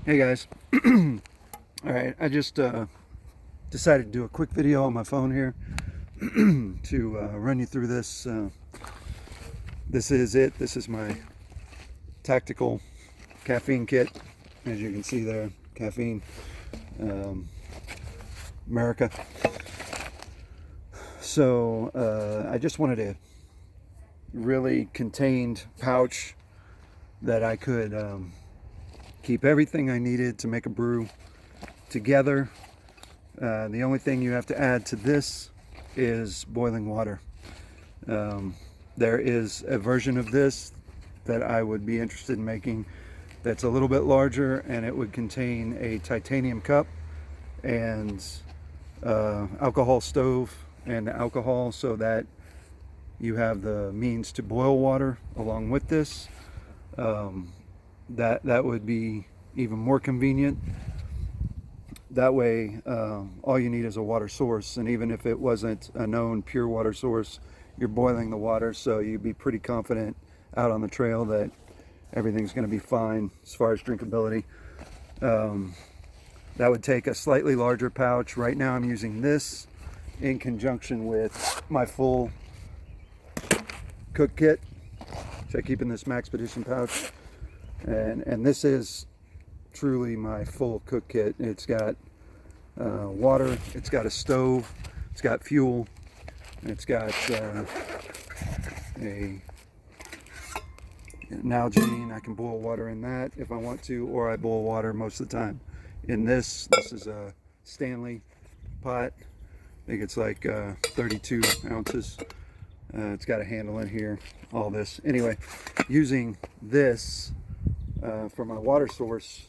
Hey guys. All right, I just decided to do a quick video on my phone here to run you through this. This is it. This is my tactical caffeine kit. As you can see there, caffeine, America. So I just wanted a really contained pouch that I could keep everything I needed to make a brew together. The only thing you have to add to this is boiling water. There is a version of this that I would be interested in making that's a little bit larger, and it would contain a titanium cup and alcohol stove and alcohol, so that you have the means to boil water along with this. That would be even more convenient. That way, all you need is a water source, and even if it wasn't a known pure water source, you're boiling the water, so you'd be pretty confident out on the trail that everything's going to be fine as far as drinkability. That would take a slightly larger pouch. Right now I'm using this in conjunction with my full cook kit, which I keep in this Maxpedition pouch, and this is truly my full cook kit. It's got water, it's got a stove, it's got fuel, and it's got a Nalgene. I can boil water in that if I want to, or I boil water most of the time in this. This is a Stanley pot. I think it's like 32 ounces. It's got a handle in here, all this. Anyway, using this for my water source,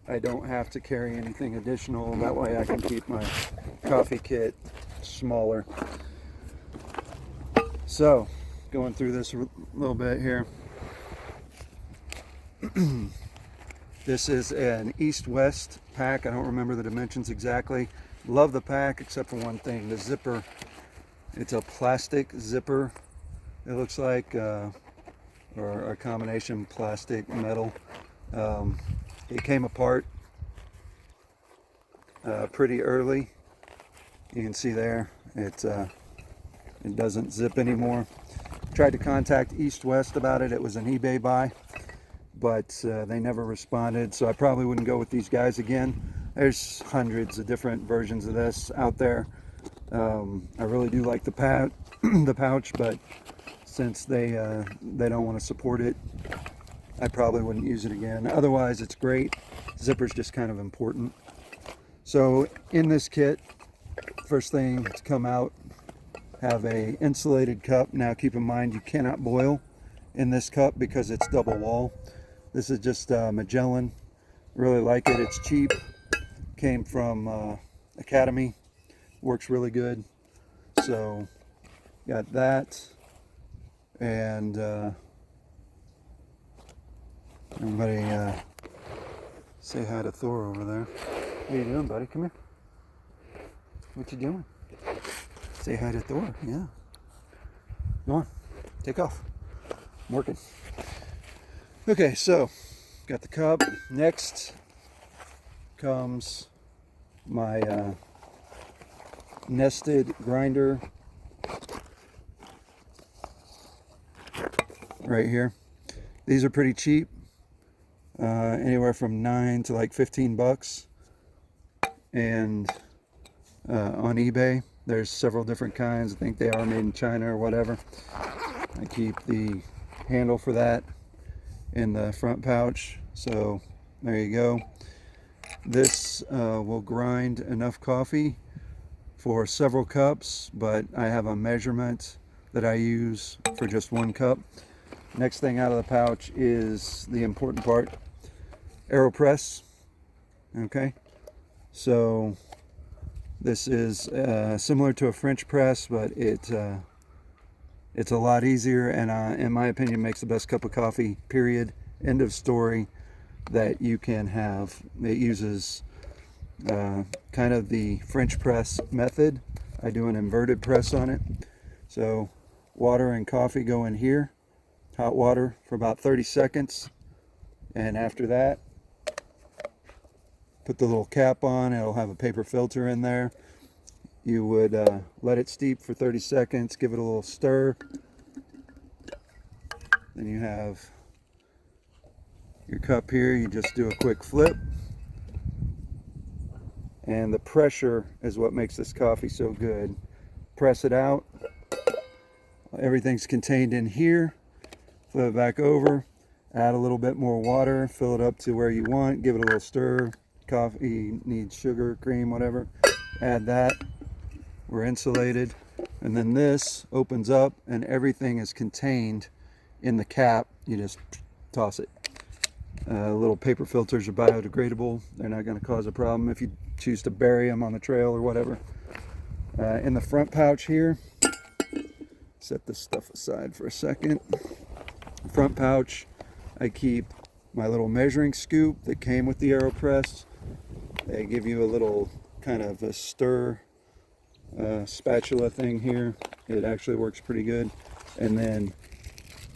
I don't have to carry anything additional. That way I can keep my coffee kit smaller. So, going through this a little bit here. This is an East-West pack. I don't remember the dimensions exactly. Love the pack except for one thing, the zipper. It's a plastic zipper, it looks like, or a combination plastic metal. It came apart pretty early. You can see there it doesn't zip anymore. Tried to contact East-West about it. It was an eBay buy, but they never responded, so I probably wouldn't go with these guys again. There's hundreds of different versions of this out there. I really do like the pouch, but since they don't want to support it, I probably wouldn't use it again. Otherwise, it's great. Zipper's just kind of important. So in this kit, first thing to come out, have a insulated cup. Now keep in mind, you cannot boil in this cup because it's double wall. This is just Magellan. Really like it. It's cheap. Came from Academy. Works really good. So got that, and everybody say hi to Thor over there. What are you doing, buddy? Come here. What you doing? Say hi to Thor. Yeah. Go on. Take off. I'm working. Okay, so got the cup. Next comes my nested grinder right here. These are pretty cheap, anywhere from 9 to like 15 bucks, and on eBay there's several different kinds. I think they are made in China or whatever. I keep the handle for that in the front pouch, so there you go. This will grind enough coffee for several cups, but I have a measurement that I use for just one cup. Next thing out of the pouch is the important part, AeroPress. Okay, so this is similar to a French press, but it's a lot easier, and in my opinion makes the best cup of coffee, period, end of story, that you can have. It uses kind of the French press method. I do an inverted press on it. So water and coffee go in here, hot water for about 30 seconds. And after that, put the little cap on. It'll have a paper filter in there. You would let it steep for 30 seconds, give it a little stir. Then you have your cup here. You just do a quick flip. And the pressure is what makes this coffee so good. Press it out. Everything's contained in here. Flip it back over. Add a little bit more water. Fill it up to where you want. Give it a little stir. Coffee needs sugar, cream, whatever. Add that. We're insulated. And then this opens up and everything is contained in the cap. You just toss it. Little paper filters are biodegradable. They're not going to cause a problem if you choose to bury them on the trail or whatever. In the front pouch here, set this stuff aside for a second. Front pouch, I keep my little measuring scoop that came with the AeroPress. They give you a little kind of a stir spatula thing here. It actually works pretty good. And then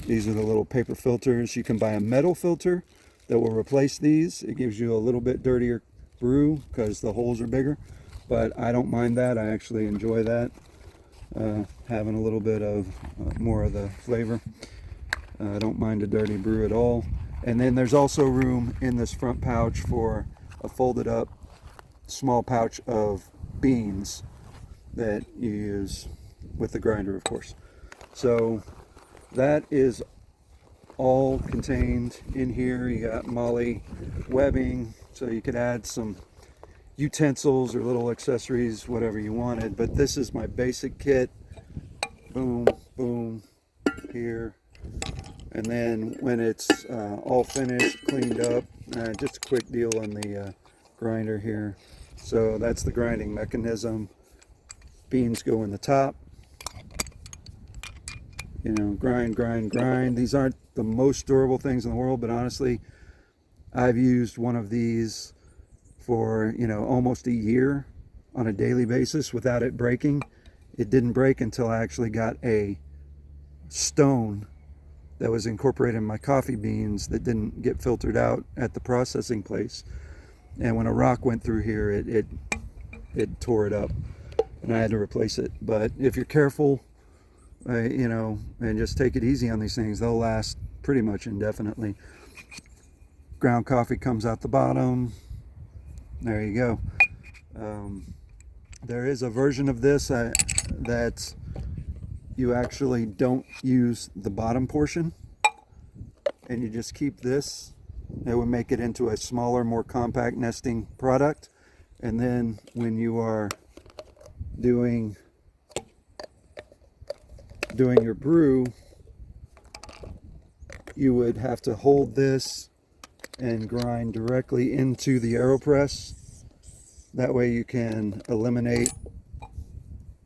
these are the little paper filters. You can buy a metal filter that will replace these. It gives you a little bit dirtier brew because the holes are bigger, but I don't mind that. I actually enjoy that, having a little bit of more of the flavor. I don't mind a dirty brew at all. And then there's also room in this front pouch for a folded up small pouch of beans that you use with the grinder, of course. So that is all contained in here. You got MOLLE webbing, so you could add some utensils or little accessories, whatever you wanted. But this is my basic kit. Boom, boom, here. And then when it's all finished, cleaned up, just a quick deal on the grinder here. So that's the grinding mechanism. Beans go in the top. You know, grind, grind, grind. These aren't the most durable things in the world, but honestly, I've used one of these for, you know, almost a year on a daily basis without it breaking. It didn't break until I actually got a stone that was incorporated in my coffee beans that didn't get filtered out at the processing place. And when a rock went through here, it tore it up and I had to replace it. But if you're careful, you know, and just take it easy on these things, they'll last pretty much indefinitely. Ground coffee comes out the bottom. There you go. There is a version of this that you actually don't use the bottom portion and you just keep this. It would make it into a smaller, more compact nesting product. And then when you are doing your brew, you would have to hold this and grind directly into the AeroPress. That way you can eliminate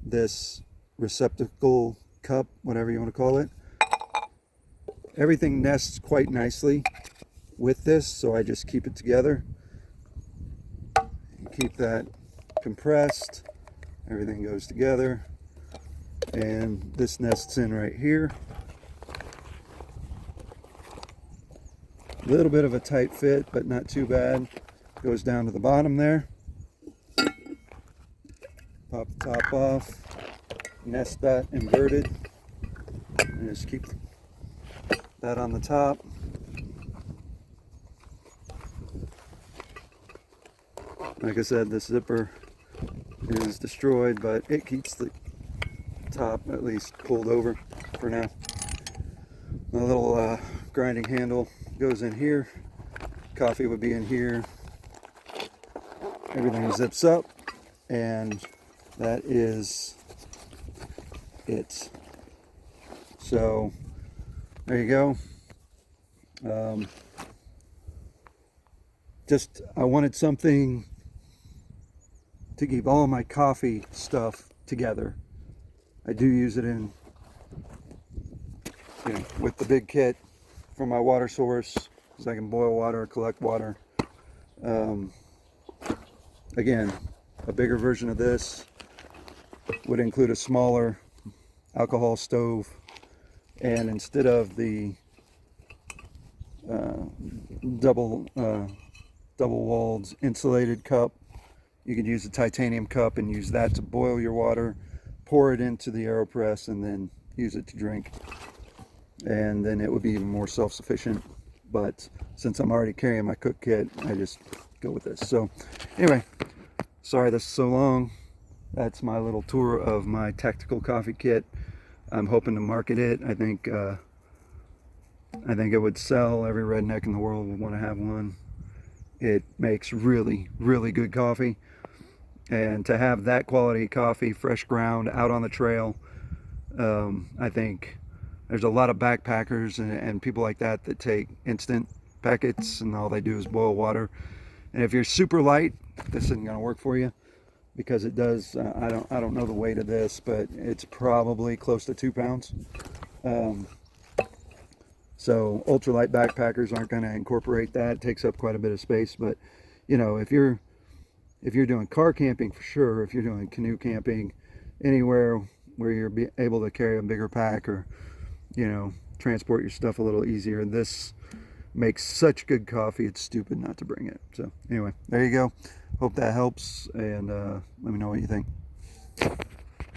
this receptacle cup, whatever you want to call it. Everything nests quite nicely with this, so I just keep it together. Keep that compressed. Everything goes together. And this nests in right here. A little bit of a tight fit, but not too bad. Goes down to the bottom there. Pop the top off. Nest that inverted. And just keep that on the top. Like I said, this zipper is destroyed, but it keeps the top at least pulled over for now. The little grinding handle goes in here. Coffee would be in here. Everything zips up, and that is it. So there you go. I wanted something to keep all my coffee stuff together. I do use it in, you know, with the big kit for my water source, so I can boil water, collect water. Again, a bigger version of this would include a smaller alcohol stove, and instead of the double walled insulated cup. You could use a titanium cup and use that to boil your water, pour it into the AeroPress, and then use it to drink. And then it would be even more self-sufficient. But since I'm already carrying my cook kit, I just go with this. So anyway, sorry this is so long. That's my little tour of my tactical coffee kit. I'm hoping to market it. I think it would sell. Every redneck in the world would want to have one. It makes really, really good coffee. And to have that quality coffee, fresh ground, out on the trail, I think there's a lot of backpackers and people like that that take instant packets and all they do is boil water. And if you're super light, this isn't going to work for you, because it does, I don't know the weight of this, but it's probably close to 2 pounds. So ultralight backpackers aren't going to incorporate that. It takes up quite a bit of space. But you know, if you're doing car camping, for sure, if you're doing canoe camping, anywhere where you're able to carry a bigger pack, or you know, transport your stuff a little easier, this makes such good coffee, it's stupid not to bring it. So anyway, there you go. Hope that helps, and let me know what you think.